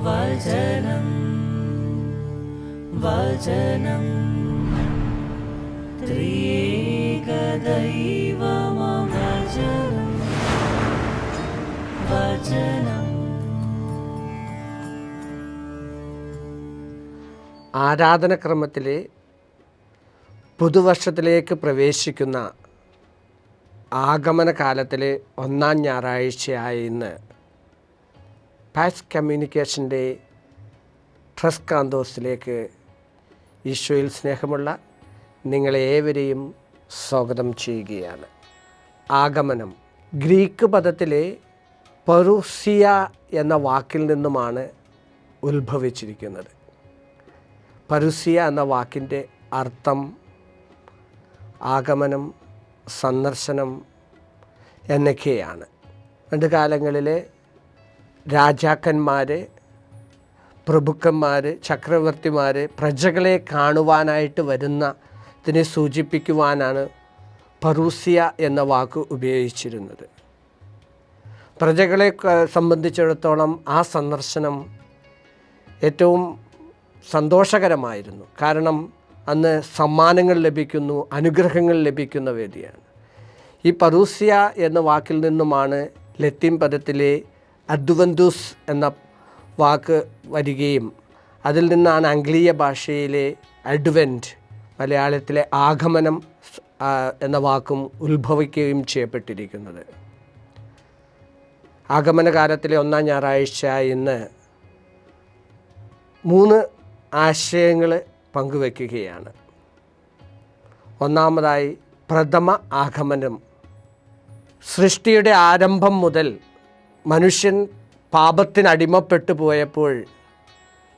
വചനം വചനം ത്രിയേക ദൈവമം വചനം വചനം. ആരാധനക്രമത്തിലെ പുതുവർഷത്തിലേക്ക് പ്രവേശിക്കുന്ന ആഗമന കാലത്തിലെ ഒന്നാം ഞായറാഴ്ചയായ ഇന്ന് പാസ് കമ്മ്യൂണിക്കേഷൻ്റെ ട്രസ്റ്റ് കാന്തോസിലേക്ക് ഈശോയിൽ സ്നേഹമുള്ള നിങ്ങളെ ഏവരെയും സ്വാഗതം ചെയ്യുകയാണ്. ആഗമനം ഗ്രീക്ക് പദത്തിലെ പറുസിയ എന്ന വാക്കിൽ നിന്നുമാണ് ഉത്ഭവിച്ചിരിക്കുന്നത്. പറുസിയ എന്ന വാക്കിൻ്റെ അർത്ഥം ആഗമനം, സന്ദർശനം എന്നൊക്കെയാണ്. പണ്ട് കാലങ്ങളിൽ രാജാക്കന്മാർ, പ്രഭുക്കന്മാർ, ചക്രവർത്തിമാർ പ്രജകളെ കാണുവാനായിട്ട് വരുന്നതിനെ സൂചിപ്പിക്കുവാനാണ് പറുസിയ എന്ന വാക്ക് ഉപയോഗിച്ചിരുന്നത്. പ്രജകളെ സംബന്ധിച്ചിടത്തോളം ആ സന്ദർശനം ഏറ്റവും സന്തോഷകരമായിരുന്നു. കാരണം അന്ന് സമ്മാനങ്ങൾ ലഭിക്കുന്നു, അനുഗ്രഹങ്ങൾ ലഭിക്കുന്ന വേദിയാണ്. ഈ പറുസിയ എന്ന വാക്കിൽ നിന്നുമാണ് ലത്തീൻ പദത്തിലെ അഡ്വൻറ്റൂസ് എന്ന വാക്ക് വരികയും അതിൽ നിന്നാണ് ആംഗ്ലീയ ഭാഷയിലെ അഡ്വെൻറ്റ്, മലയാളത്തിലെ ആഗമനം എന്ന വാക്കും ഉത്ഭവിക്കുകയും ചെയ്യപ്പെട്ടിരിക്കുന്നത്. ആഗമനകാലത്തിലെ ഒന്നാം ഞായറാഴ്ച ഇന്ന് 3 ആശയങ്ങൾ പങ്കുവയ്ക്കുകയാണ്. ഒന്നാമതായി പ്രഥമ ആഗമനം. സൃഷ്ടിയുടെ ആരംഭം മുതൽ മനുഷ്യൻ പാപത്തിനടിമപ്പെട്ടു പോയപ്പോൾ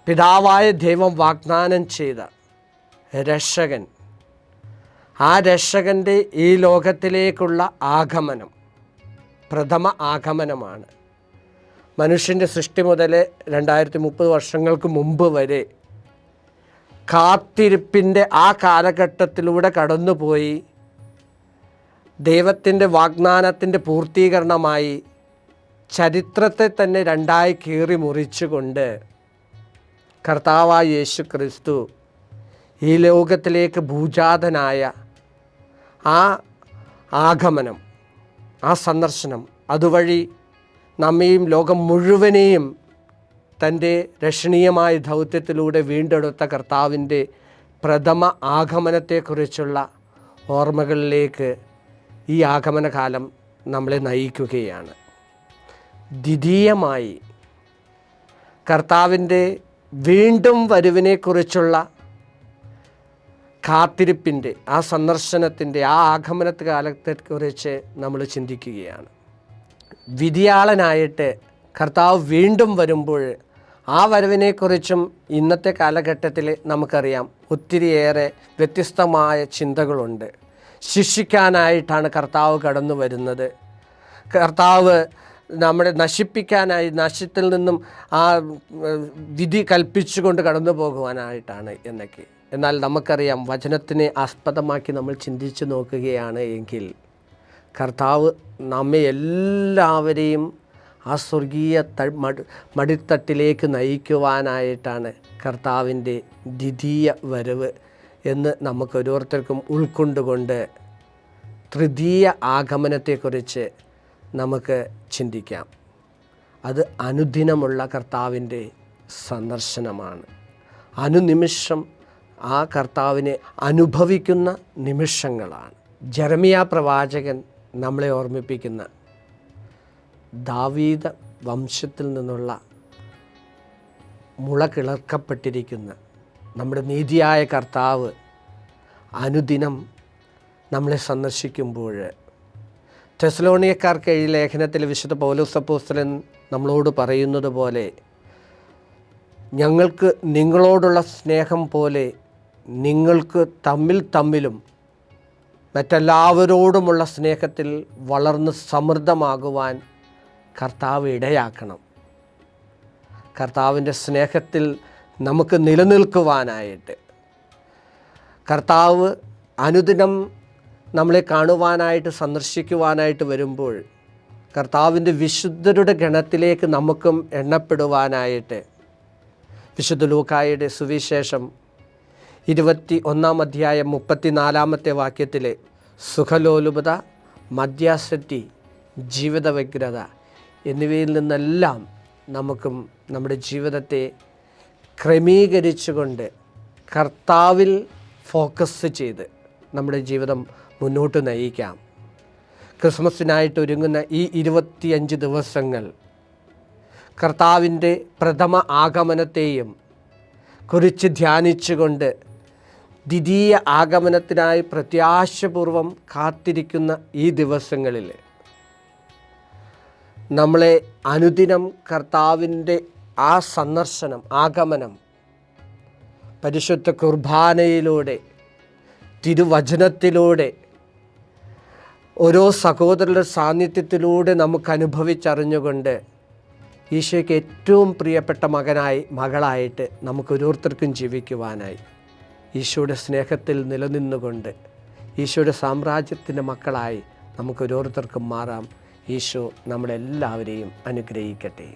പിതാവായ ദൈവം വാഗ്ദാനം ചെയ്ത രക്ഷകൻ, ആ രക്ഷകൻ്റെ ഈ ലോകത്തിലേക്കുള്ള ആഗമനം പ്രഥമ ആഗമനമാണ്. മനുഷ്യൻ്റെ സൃഷ്ടി മുതൽ 2030 വർഷങ്ങൾക്ക് മുമ്പ് വരെ കാത്തിരിപ്പിൻ്റെ ആ കാലഘട്ടത്തിലൂടെ കടന്നുപോയി ദൈവത്തിൻ്റെ വാഗ്ദാനത്തിൻ്റെ പൂർത്തീകരണമായി ചരിത്രത്തെ തന്നെ രണ്ടായി കീറി മുറിച്ചുകൊണ്ട് കർത്താവായ യേശു ക്രിസ്തു ഈ ലോകത്തിലേക്ക് ഭൂജാതനായ ആ ആഗമനം, ആ സന്ദർശനം, അതുവഴി നമ്മയും ലോകം മുഴുവനെയും തൻ്റെ രക്ഷണീയമായ ദൗത്യത്തിലൂടെ വീണ്ടെടുത്ത കർത്താവിൻ്റെ പ്രഥമ ആഗമനത്തെക്കുറിച്ചുള്ള ഓർമ്മകളിലേക്ക് ഈ ആഗമനകാലം നമ്മളെ നയിക്കുകയാണ്. ദ്വിതീയമായി കർത്താവിൻ്റെ വീണ്ടും വരവിനെക്കുറിച്ചുള്ള കാത്തിരിപ്പിൻ്റെ, ആ സന്ദർശനത്തിൻ്റെ, ആ ആഗമനത്തെ കാലത്തെക്കുറിച്ച് നമ്മൾ ചിന്തിക്കുകയാണ്. വിധിയാളനായിട്ട് കർത്താവ് വീണ്ടും വരുമ്പോൾ ആ വരവിനെക്കുറിച്ചും ഇന്നത്തെ കാലഘട്ടത്തിൽ നമുക്കറിയാം ഒത്തിരിയേറെ വ്യത്യസ്തമായ ചിന്തകളുണ്ട്. ശിക്ഷിക്കാനായിട്ടാണ് കർത്താവ് കടന്നു വരുന്നത്. കർത്താവ് നമ്മളെ നശിപ്പിക്കാനായി, നാശത്തിൽ നിന്നും ആ വിധി കൽപ്പിച്ചുകൊണ്ട് കടന്നു പോകുവാനായിട്ടാണ് എന്നൊക്കെ. എന്നാൽ നമുക്കറിയാം, വചനത്തിനെ ആസ്പദമാക്കി നമ്മൾ ചിന്തിച്ചു നോക്കുകയാണ് എങ്കിൽ കർത്താവ് നമ്മെ എല്ലാവരെയും ആ സ്വർഗീയ മടിത്തട്ടിലേക്ക് നയിക്കുവാനായിട്ടാണ് കർത്താവിൻ്റെ ദ്വിതീയ വരവ് എന്ന് നമുക്കൊരോരുത്തർക്കും ഉൾക്കൊണ്ടുകൊണ്ട് തൃതീയ ആഗമനത്തെക്കുറിച്ച് നമുക്ക് ചിന്തിക്കാം. അത് അനുദിനമുള്ള കർത്താവിൻ്റെ സന്ദർശനമാണ്. അനുനിമിഷം ആ കർത്താവിനെ അനുഭവിക്കുന്ന നിമിഷങ്ങളാണ്. ജെറമിയ പ്രവാചകൻ നമ്മളെ ഓർമ്മിപ്പിക്കുന്ന ദാവീദ വംശത്തിൽ നിന്നുള്ള മുളകിളർക്കപ്പെട്ടിരിക്കുന്ന നമ്മുടെ നീതിയായ കർത്താവ് അനുദിനം നമ്മളെ സന്ദർശിക്കുമ്പോൾ, തെസ്സലോനിയക്കാർക്ക് ഈ ലേഖനത്തിൽ വിശുദ്ധ പൗലോസ് അപ്പോസ്തലൻ നമ്മളോട് പറയുന്നത് പോലെ, ഞങ്ങൾക്ക് നിങ്ങളോടുള്ള സ്നേഹം പോലെ നിങ്ങൾക്ക് തമ്മിലും മറ്റെല്ലാവരോടുമുള്ള സ്നേഹത്തിൽ വളർന്ന് സമൃദ്ധമാകുവാൻ കർത്താവ് ഇടയാക്കണം. കർത്താവിൻ്റെ സ്നേഹത്തിൽ നമുക്ക് നിലനിൽക്കുവാനായിട്ട് കർത്താവ് അനുദിനം നമ്മളെ കാണുവാനായിട്ട്, സന്ദർശിക്കുവാനായിട്ട് വരുമ്പോൾ കർത്താവിൻ്റെ വിശുദ്ധരുടെ ഗണത്തിലേക്ക് നമുക്കും എണ്ണപ്പെടുവാനായിട്ട് വിശുദ്ധ ലൂക്കായുടെ സുവിശേഷം 21 അധ്യായം 34 വാക്യത്തിലെ സുഖലോലുപത, മദ്യാസക്തി, ജീവിത വ്യഗ്രത എന്നിവയിൽ നിന്നെല്ലാം നമുക്കും നമ്മുടെ ജീവിതത്തെ ക്രമീകരിച്ചുകൊണ്ട് കർത്താവിൽ ഫോക്കസ് ചെയ്ത് നമ്മുടെ ജീവിതം മുന്നോട്ട് നയിക്കാം. ക്രിസ്മസിനായിട്ട് ഒരുങ്ങുന്ന ഈ 25 ദിവസങ്ങൾ കർത്താവിൻ്റെ പ്രഥമ ആഗമനത്തെയും കുറിച്ച് ധ്യാനിച്ചുകൊണ്ട് ദ്വിതീയ ആഗമനത്തിനായി പ്രത്യാശപൂർവം കാത്തിരിക്കുന്ന ഈ ദിവസങ്ങളിൽ നമ്മളെ അനുദിനം കർത്താവിൻ്റെ ആ സന്ദർശനം, ആഗമനം പരിശുദ്ധ കുർബാനയിലൂടെ, തിരുവചനത്തിലൂടെ, ഓരോ സഹോദരരുടെ സാന്നിധ്യത്തിലൂടെ നമുക്ക് അനുഭവിച്ചറിഞ്ഞുകൊണ്ട് ഈശോയ്ക്ക് ഏറ്റവും പ്രിയപ്പെട്ട മകനായി, മകളായിട്ട് നമുക്ക് ഓരോരുത്തർക്കും ജീവിക്കുവാനായി ഈശോയുടെ സ്നേഹത്തിൽ നിലനിന്നുകൊണ്ട് ഈശോയുടെ സാമ്രാജ്യത്തിൻ്റെ മക്കളായി നമുക്ക് ഓരോരുത്തർക്കും മാറാം. ഈശോ നമ്മളെല്ലാവരെയും അനുഗ്രഹിക്കട്ടെ.